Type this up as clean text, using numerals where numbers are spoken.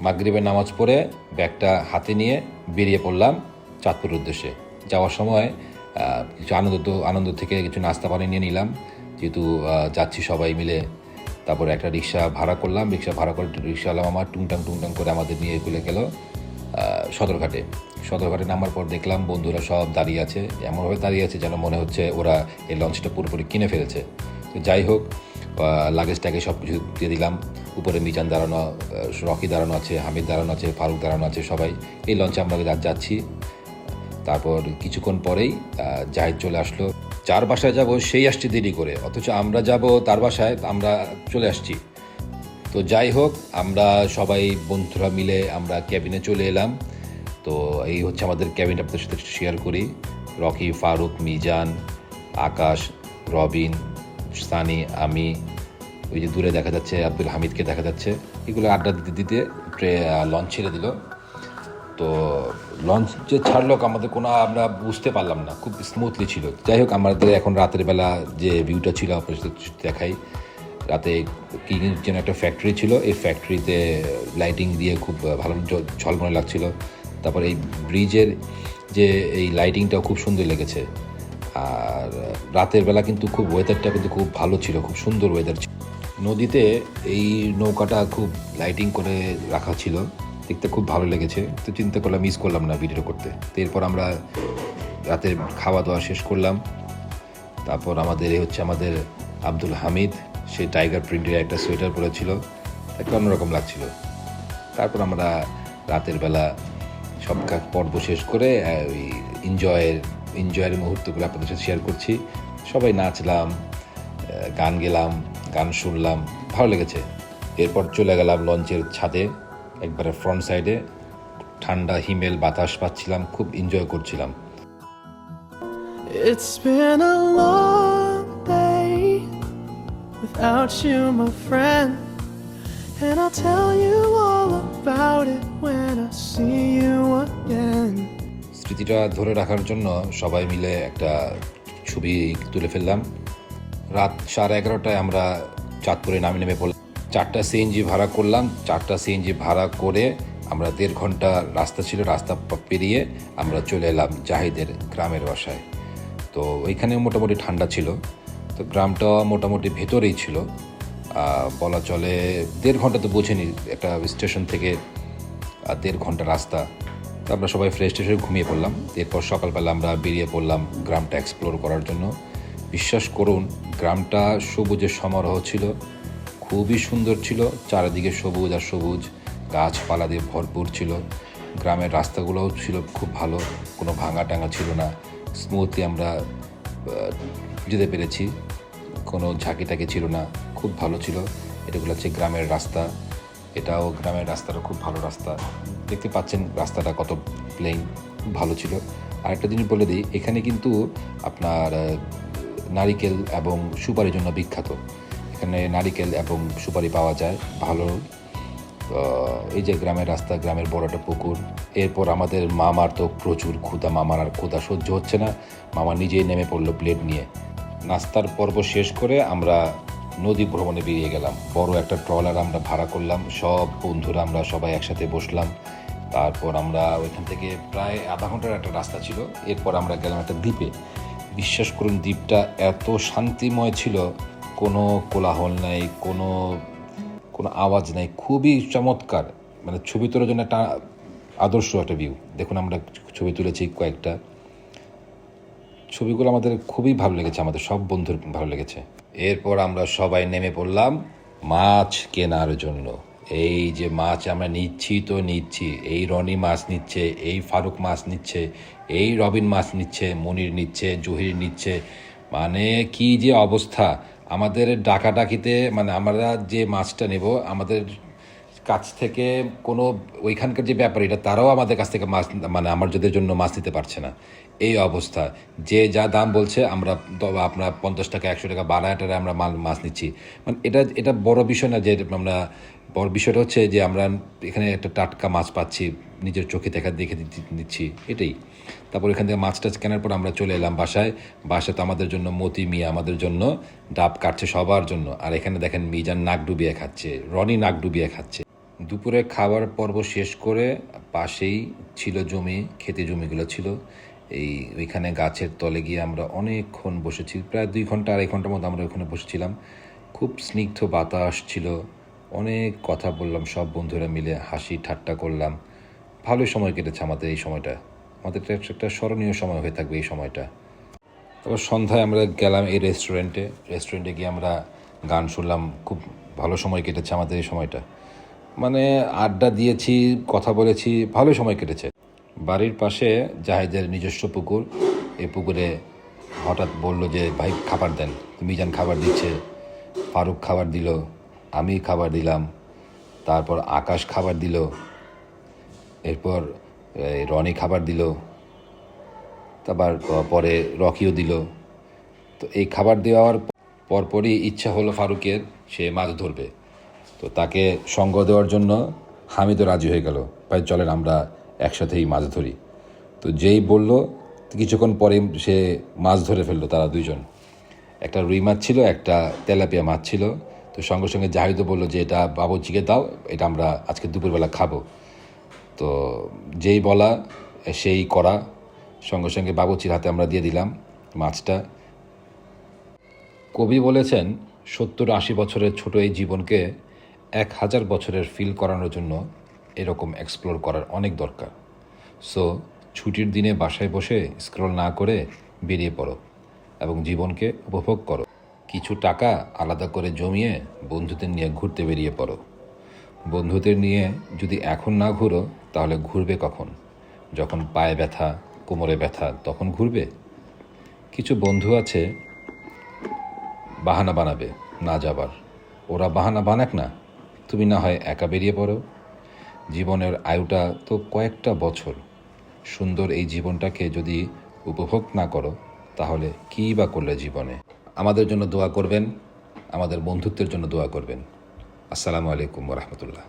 মাগরিবের নামাজ পড়ে ব্যাগটা হাতে নিয়ে বেরিয়ে পড়লাম চাঁদপুরের উদ্দেশ্যে। যাওয়ার সময় কিছু আনন্দ থেকে কিছু নাস্তা পানি নিয়ে নিলাম, যেহেতু যাচ্ছি সবাই মিলে। তারপরে একটা রিক্সা ভাড়া করলাম, রিক্সা ভাড়া করে রিক্সাওয়ালা আমার টুংটাং করে আমাদের নিয়ে খুলে গেল সদরঘাটে। সদরঘাটে নামার পর দেখলাম বন্ধুরা সব দাঁড়িয়ে আছে, এমনভাবে দাঁড়িয়ে আছে যেন মনে হচ্ছে ওরা এই লঞ্চটা পুরোপুরি কিনে ফেলেছে। তো যাই হোক, লাগেজ ট্যাগে সব কিছু দিয়ে দিলাম। উপরে মিজান দাঁড়ানো, রকি দাঁড়ানো আছে, হামিদ দাঁড়ানো আছে, ফারুক দাঁড়ানো আছে, সবাই এই লঞ্চে আমরা যাচ্ছি। তারপর কিছুক্ষণ পরেই জাহিদ চলে আসলো। যার বাসায় যাব সেই আসছে দেরি করে, অথচ আমরা যাব তার বাসায়, আমরা চলে আসছি। তো যাই হোক, আমরা সবাই বন্ধুরা মিলে আমরা ক্যাবিনে চলে এলাম। তো এই হচ্ছে আমাদের ক্যাবিনটা, আপনাদের সাথে শেয়ার করি। রকি, ফারুক, মিজান, আকাশ, রবিন, সানি, আমি, ওই যে দূরে দেখা যাচ্ছে আব্দুল হামিদকে দেখা যাচ্ছে। এগুলো আড্ডা দিতে দিতে লঞ্চ ছেড়ে দিল। তো লঞ্চ যে ছাড়লো আমাদের আমরা বুঝতে পারলাম না, খুব স্মুথলি ছিল। যাই হোক, আমাদের এখন রাতের বেলা যে ভিউটা ছিল আপনার সাথে দেখাই। রাতে কি যেন একটা ফ্যাক্টরি ছিল, এই ফ্যাক্টরিতে লাইটিং দিয়ে খুব ভালো ঝলমলে লাগছিল। তারপর এই ব্রিজের যে এই লাইটিংটাও খুব সুন্দর লেগেছে। আর রাতের বেলা কিন্তু খুব ওয়েদারটা কিন্তু খুব ভালো ছিল, খুব সুন্দর ওয়েদার ছিল। নদীতে এই নৌকাটা খুব লাইটিং করে রাখা ছিল, দেখতে খুব ভালো লেগেছে। তো চিন্তা করলাম মিস করলাম না ভিডিও করতে। তো এরপর আমরা রাতের খাওয়া দাওয়া শেষ করলাম। তারপর আমাদের আব্দুল হামিদ, সে টাইগার প্রিন্টের একটা সোয়েটার পরেছিল, তাকে অন্যরকম লাগছিল। তারপর আমরা রাতের বেলা সব পর্ব শেষ করে ওই এনজয়ের মুহূর্তগুলো আপনাদের সাথে শেয়ার করছি। সবাই নাচলাম, গান গেলাম, গান শুনলাম, ভালো লেগেছে। এরপর চলে গেলাম লঞ্চের ছাদে, একবারে ফ্রন্ট সাইডে। ঠান্ডা হিমেল বাতাস পাচ্ছিলাম, খুব এনজয় করছিলাম। It's been a long day without you, my friend, and I'll tell you all about it when I see you again. স্মৃতিটা ধরে রাখার জন্য সবাই মিলে একটা ছবি তুলে ফেললাম। রাত 11:30টায় আমরা চাঁদপুরে নেমে পড়লাম। 4টা সিএনজি ভাড়া করলাম। 4টা সিএনজি ভাড়া করে আমরা 1.5 ঘন্টা রাস্তা ছিল, রাস্তা পেরিয়ে আমরা চলে এলাম জাহিদের গ্রামের বাসায়। তো ওইখানে মোটামুটি ঠান্ডা ছিল। তো গ্রামটা মোটামুটি ভেতরেই ছিল, বলা চলে 1.5 ঘন্টা তো বোঝেনি, একটা স্টেশন থেকে 1.5 ঘন্টা রাস্তা। তো আমরা সবাই ফ্রেশ হয়ে ঘুমিয়ে পড়লাম। এরপর সকালবেলা আমরা বেরিয়ে পড়লাম গ্রামটা এক্সপ্লোর করার জন্য। বিশ্বাস করুন, গ্রামটা সবুজের সমারোহ ছিল, খুবই সুন্দর ছিল। চারিদিকে সবুজ আর সবুজ, গাছপালা দিয়ে ভরপুর ছিল। গ্রামের রাস্তাগুলোও ছিল খুব ভালো, কোনো ভাঙা টাঙা ছিল না, স্মুথলি আমরা যেতে পেরেছি, কোনো ঝাঁকি টাকি ছিল না, খুব ভালো ছিল। এটাগুলো হচ্ছে গ্রামের রাস্তা। এটাও গ্রামের রাস্তাটা খুব ভালো রাস্তা, দেখতে পাচ্ছেন রাস্তাটা কত প্লেন, খুব ভালো ছিল। আরেকটা জিনিস বলে দিই, এখানে কিন্তু আপনার নারিকেল এবং সুপারির জন্য বিখ্যাত। এখানে নারিকেল এবং সুপারি পাওয়া যায় ভালো। এই যে গ্রামের রাস্তা, গ্রামের বড় একটা পুকুর। এরপর আমাদের মামার তো প্রচুর ক্ষুধা, মামার আর ক্ষুধা সহ্য হচ্ছে না, মামা নিজেই নেমে পড়লো প্লেট নিয়ে। নাস্তার পর্ব শেষ করে আমরা নদী ভ্রমণে বেরিয়ে গেলাম। বড় একটা ট্রলার আমরা ভাড়া করলাম, সব বন্ধুরা আমরা সবাই একসাথে বসলাম। তারপর আমরা ওইখান থেকে প্রায় আধা ঘন্টার একটা রাস্তা ছিল। এরপর আমরা গেলাম একটা দ্বীপে। বিশ্বাস করুন, দ্বীপটা এত শান্তিময় ছিল, কোনো কোলাহল নাই, কোনো আওয়াজ নাই, খুবই চমৎকার। মানে ছবি তোলার জন্য একটা আদর্শ একটা ভিউ। দেখুন, আমরা ছবি তুলেছি কয়েকটা, ছবিগুলো আমাদের খুবই ভালো লেগেছে, আমাদের সব বন্ধুর ভালো লেগেছে। এরপর আমরা সবাই নেমে পড়লাম মাছ কেনার জন্য। এই যে মাছ আমরা নিচ্ছি, এই রনি মাছ নিচ্ছে, এই ফারুক মাছ নিচ্ছে, এই রবিন মাছ নিচ্ছে, মনির নিচ্ছে, জহির নিচ্ছে। মানে কি যে অবস্থা আমাদের ডাকাডাকিতে। মানে আমরা যে মাছটা নেব, আমাদের কাছ থেকে কোনো ওইখানকার যে ব্যাপারীরা, তারাও আমাদের কাছ থেকে মাছ, মানে আমাদের জন্য মাছ নিতে পারছে না। এই অবস্থা, যে যা দাম বলছে, আমরা আপনার 50 টাকা 100 টাকা বাড়ায় আমরা মাছ নিচ্ছি। মানে এটা বড় বিষয় না। যে আমরা বড় বিষয়টা হচ্ছে যে আমরা এখানে একটা টাটকা মাছ পাচ্ছি, নিজের চোখে দেখে নিচ্ছি, এটাই। তারপর এখান থেকে মাছ টাছ কেনার পর আমরা চলে এলাম বাসায়। তো আমাদের জন্য মতি মিয়া আমাদের জন্য ডাব কাটছে সবার জন্য। আর এখানে দেখেন মিজান নাক ডুবিয়ে খাচ্ছে, রনি নাক ডুবিয়ে খাচ্ছে। দুপুরে খাবার পর্ব শেষ করে পাশেই ছিল জমি, খেতে জমিগুলো ছিল। ওইখানে গাছের তলে গিয়ে আমরা অনেকক্ষণ বসেছি, প্রায় 2 ঘন্টা 2.5 ঘন্টার মতো আমরা ওখানে বসেছিলাম। খুব স্নিগ্ধ বাতাস ছিল, অনেক কথা বললাম, সব বন্ধুরা মিলে হাসি ঠাট্টা করলাম। ভালোই সময় কেটেছে আমাদের এই সময়টা, আমাদের একটা স্মরণীয় সময় হয়ে থাকবে এই সময়টা। তারপর সন্ধ্যায় আমরা গেলাম এই রেস্টুরেন্টে গিয়ে আমরা গান শুনলাম, খুব ভালো সময় কেটেছে আমাদের এই সময়টা। মানে আড্ডা দিয়েছি, কথা বলেছি, ভালো সময় কেটেছে। বাড়ির পাশে জাহিদের নিজস্ব পুকুর, এই পুকুরে হঠাৎ বললো যে ভাই খাবার দেন। মিজান খাবার দিচ্ছে, ফারুক খাবার দিল, আমি খাবার দিলাম, তারপর আকাশ খাবার দিল, এরপর রনি খাবার দিল, তারপর পরে রকিও দিল। তো এই খাবার দেওয়ার পরপরই ইচ্ছা হলো ফারুকের, সে মাছ ধরবে। তো তাকে সঙ্গ দেওয়ার জন্য হামিদও রাজি হয়ে গেল, ভাই চলেন আমরা একসাথেই মাছ ধরি। তো যেই বলল, কিছুক্ষণ পরে সে মাছ ধরে ফেললো তারা দুইজন। একটা রুই মাছ ছিল, একটা তেলাপিয়া মাছ ছিল। তো সঙ্গে সঙ্গে জাহিদও বললো যে এটা বাবুর্চিকে দাও, এটা আমরা আজকে দুপুরবেলা খাবো। তো যেই বলা সেই করা, সঙ্গে সঙ্গে বাবুর্চির হাতে আমরা দিয়ে দিলাম মাছটা। কবি বলেছেন 70-80 বছরের ছোট এই জীবনকে 1000 বছরের ফিল করানোর জন্য এরকম এক্সপ্লোর করার অনেক দরকার। সো ছুটির দিনে বাসায় বসে স্ক্রল না করে বেরিয়ে পড়ো এবং জীবনকে উপভোগ করো। কিছু টাকা আলাদা করে জমিয়ে বন্ধুদের নিয়ে ঘুরতে বেরিয়ে পড়ো। বন্ধুদের নিয়ে যদি এখন না ঘুরো তাহলে ঘুরবে কখন? যখন পায়ে ব্যথা, কোমরে ব্যথা, তখন ঘুরবে। কিছু বন্ধু আছে বাহানা বানাবে না যাবার, ওরা বাহানা বানাক না, তুমি না হয় একা বেরিয়ে পড়ো। জীবনের আয়ুটা তো কয়েকটা বছর, সুন্দর এই জীবনটাকে যদি উপভোগ না করো তাহলে কী বা করলে জীবনে? আমাদের জন্য দোয়া করবেন, আমাদের বন্ধুত্বের জন্য দোয়া করবেন। আসসালামু আলাইকুম ওয়া রাহমাতুল্লাহ।